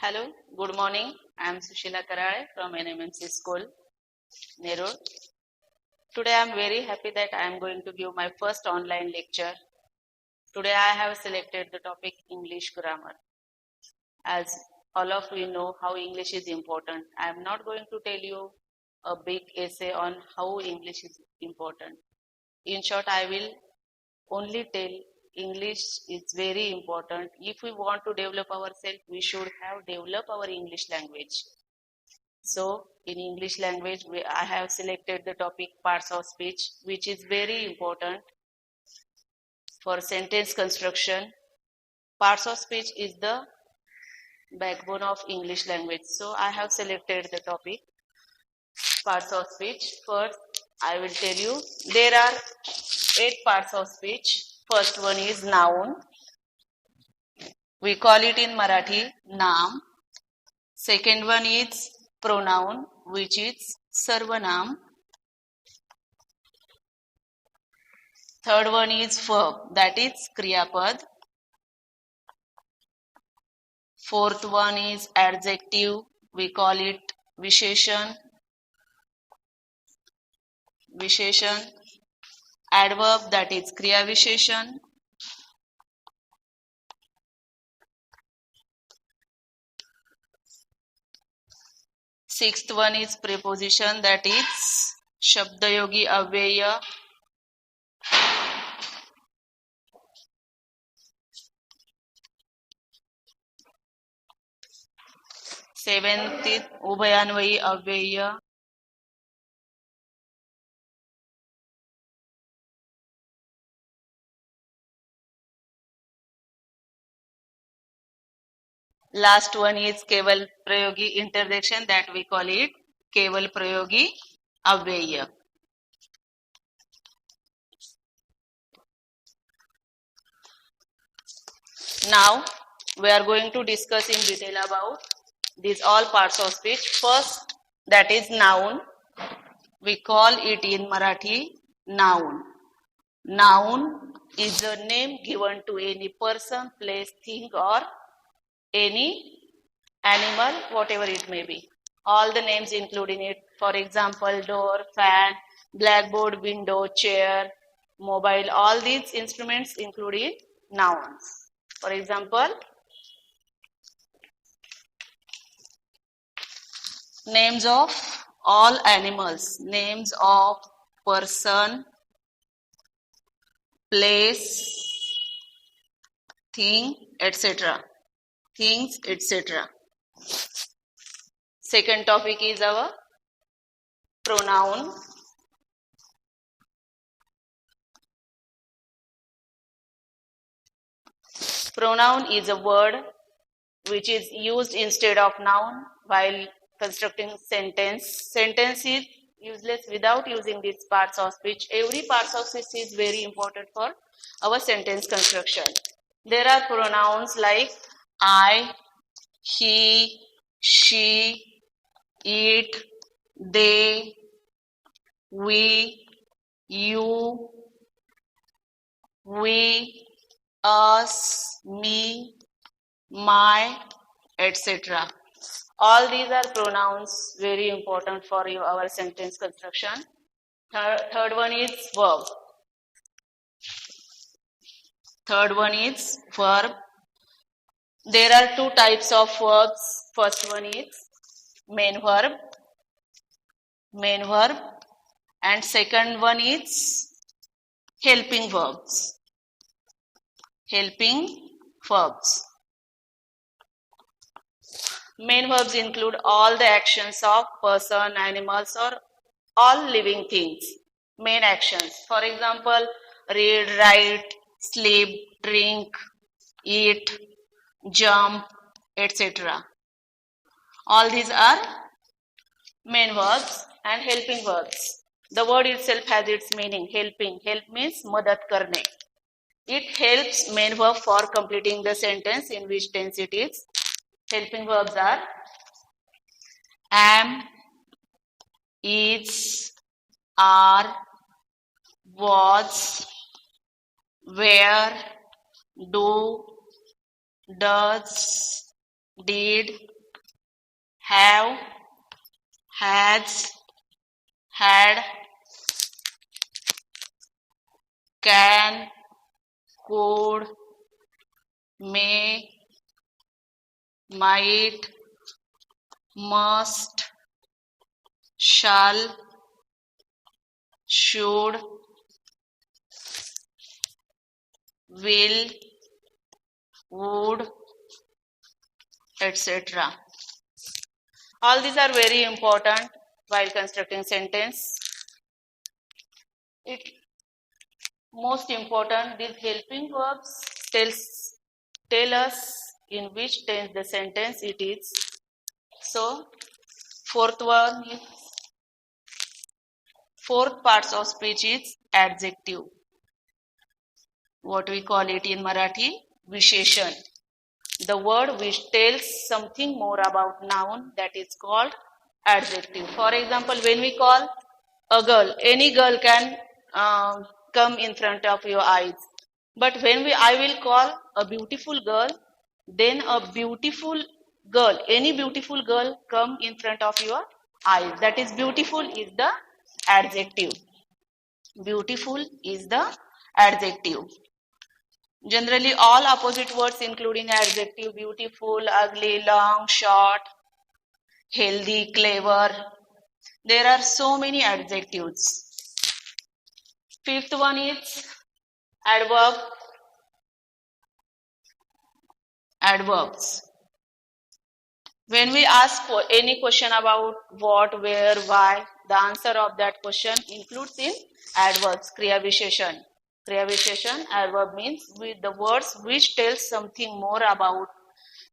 Hello, good morning. I am Sushila Karale from NMMC School, Nerur. Today I am very happy that I am going to give my first online lecture. Today I have selected the topic English grammar. As all of you know how English is important, I am not going to tell you a big essay on how English is important. In short, I will only tell English is very important. If we want to develop ourselves, we should have developed our English language. So in English language, I have selected the topic parts of speech, which is very important for sentence construction. Parts of speech is the backbone of English language. So I have selected the topic parts of speech. First, I will tell you there are 8 parts of speech. First one is noun. We call it in Marathi naam. Second one is pronoun, which is sarvanam. Third one is verb, that is kriyapad. Fourth one is adjective, we call it visheshan. Adverb, that is kriya visheshan. Sixth one is preposition, that is shabdayogi avyaya. Seventh is ubhayanvayi avyaya. Last one is keval prayogi interjection, that we call it keval prayogi avyaya. Now we are going to discuss in detail about these all parts of speech. First, that is noun. We call it in Marathi noun. Noun is a name given to any person, place, thing, or any animal, whatever it may be. All the names include in it. For example, door, fan, blackboard, window, chair, mobile. All these instruments include in nouns. For example, names of all animals, names of person, place, thing, etc. Things, etc. Second topic is our pronoun. Pronoun is a word which is used instead of noun while constructing sentence. Sentence is useless without using these parts of speech. Every part of speech is very important for our sentence construction. There are pronouns like I, he, she, it, they, we, you, we, us, me, my, etc. All these are pronouns very important for our sentence construction. Third one is verb. Third one is verb. There are 2 types of verbs. First one is main verb, and second one is helping verbs. Main verbs include all the actions of person, animals, or all living things. Main actions. For example, read, write, sleep, drink, eat, jump, etc. All these are main verbs and helping verbs. The word itself has its meaning, helping. Help means madat karne. It helps main verb for completing the sentence in which tense it is. Helping verbs are am, is, are, was, where, do, does, did, have, has, had, can, could, may, might, must, shall, should, will, would, etc. All these are very important while constructing sentence. Most important, these helping verbs tell us in which tense the sentence it is. So, fourth parts of speech is adjective. What we call it in Marathi, Visheshan. The word which tells something more about noun, that is called adjective. For example, when we call a girl, any girl can come in front of your eyes. But when I will call a beautiful girl, then a beautiful girl, any beautiful girl come in front of your eyes. That is, beautiful is the adjective. Beautiful is the adjective. Generally, all opposite words including adjective, beautiful, ugly, long, short, healthy, clever. There are so many adjectives. Fifth one is adverb. Adverbs. When we ask for any question about what, where, why, the answer of that question includes in adverbs, Kriya Visheshan. Kriya Visheshan, adverb means with the words which tell something more about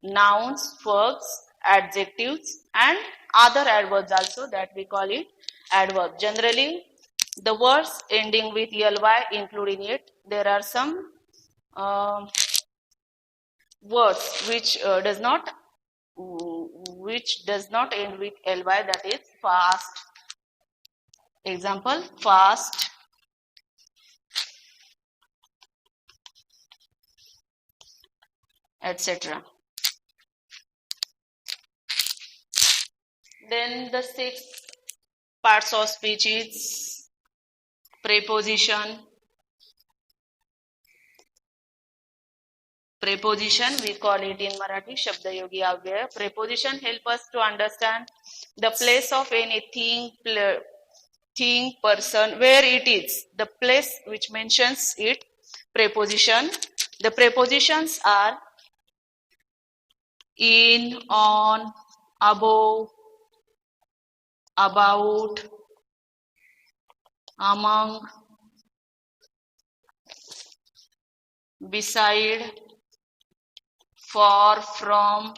nouns, verbs, adjectives and other adverbs also, that we call it adverb. Generally, the words ending with ly include in it. There are some words which does not end with ly, that is fast. Example, fast, etc. Then the sixth parts of speech is preposition. Preposition, we call it in Marathi Shabdayogi Avyaya. Preposition help us to understand the place of anything, thing, person, where it is. The place which mentions it, preposition. The prepositions are in, on, above, about, among, beside, for, from,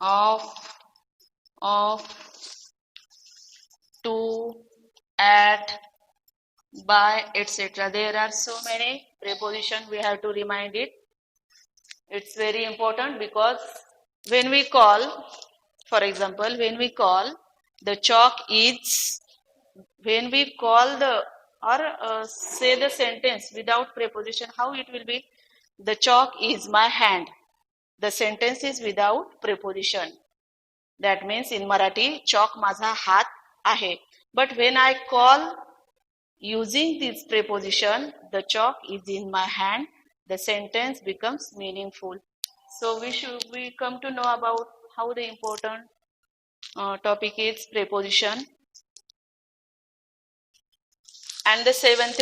of, to, at, by, etc. There are so many prepositions, we have to remind it. It's very important because when we call, for example, when we call the chalk is, when we call the or say the sentence without preposition, how it will be? The chalk is my hand. The sentence is without preposition. That means in Marathi, chalk माझा हात आहे. But when I call using this preposition, the chalk is in my hand, the sentence becomes meaningful. So we come to know about how the important topic is preposition. And the seventh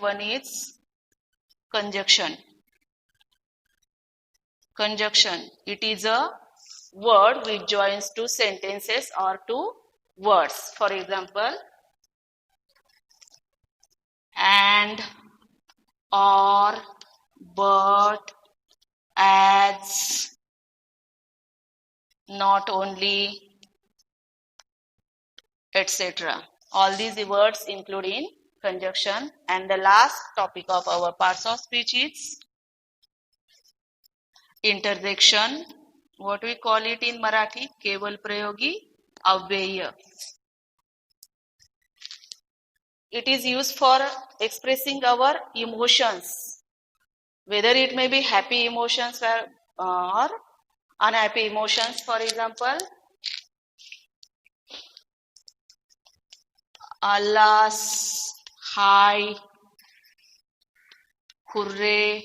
one is conjunction. Conjunction. It is a word which joins two sentences or two words. For example, and, or, but, as, not only, etc. All these words include in conjunction. And the last topic of our parts of speech is interjection. What we call it in Marathi, keval prayogi avyaya. It is used for expressing our emotions. whether it may be happy emotions or unhappy emotions. For example, alas, hi, hooray,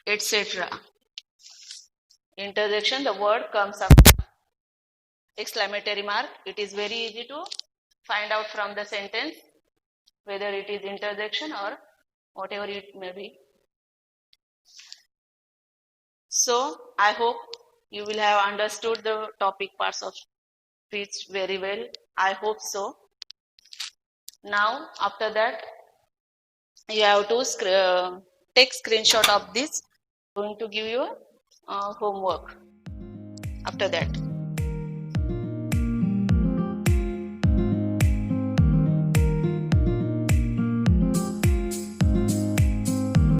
etc. Interjection, the word comes after exclamatory mark. It is very easy to find out from the sentence whether it is interjection or whatever it may be. So I hope you will have understood the topic parts of speech very well. I hope so. Now after that, you have to take screenshot of this. I'm going to give you homework after that.